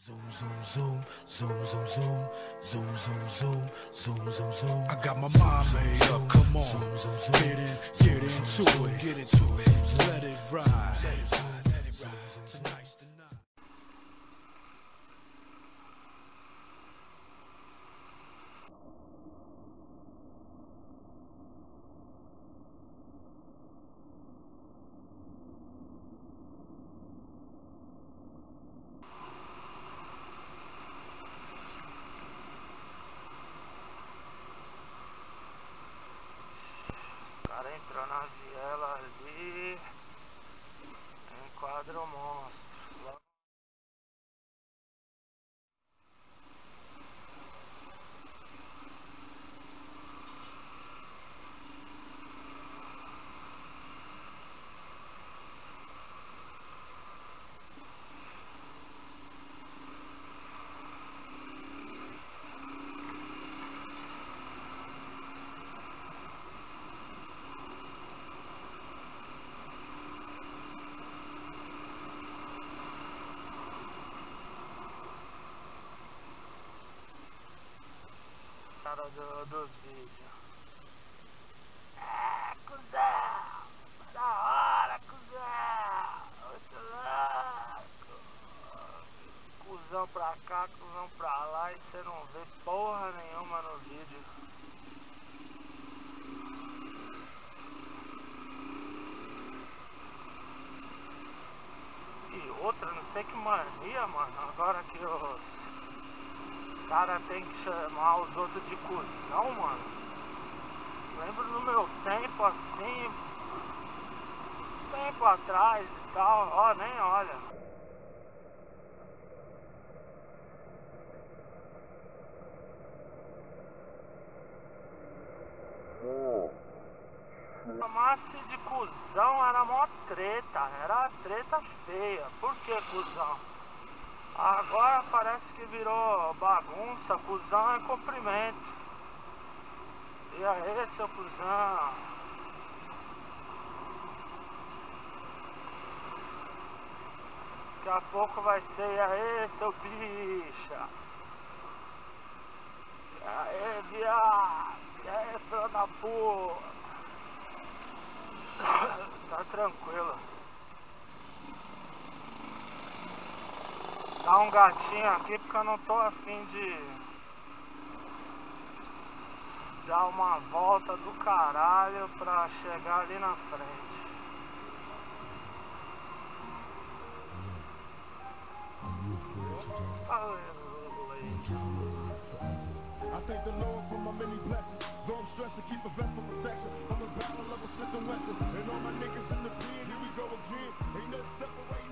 Zoom, zoom, zoom, zoom, zoom, zoom, zoom, zoom, zoom, zoom, zoom, zoom. I got my mind made up, come on. Zoom, zoom, zoom. Get into it, get into it. Let it ride, let it ride, let it ride. Tonight's the night. O cara entrou na viela ali, enquadra o monstro. Cara dos vídeos. Cuzão! Da hora, cuzão! Muito louco! Cuzão pra cá, cuzão pra lá e você não vê porra nenhuma no vídeo. E outra, não sei que mania, mano. Agora que os cara tem que chamar os outros de cuzão, mano. Lembro do meu tempo assim, tempo atrás e tal, ó, nem olha. Chamasse de cuzão era mó treta, era treta feia. Por que cuzão? Agora parece que virou bagunça, cuzão é cumprimento. E aí, seu cuzão? Daqui a pouco vai ser, e aí, seu bicha? E aí, viado? E aí, filho da puta? Tá tranquilo. Dá um gatinho aqui porque eu não tô afim de dar uma volta do caralho pra chegar ali na frente. I thank the Lord for my many blessings. Though I'm stressed to keep a vest for protection from the battle of a Smith & Wesson. And all my niggas in the pen, here we go again. Ain't no separation.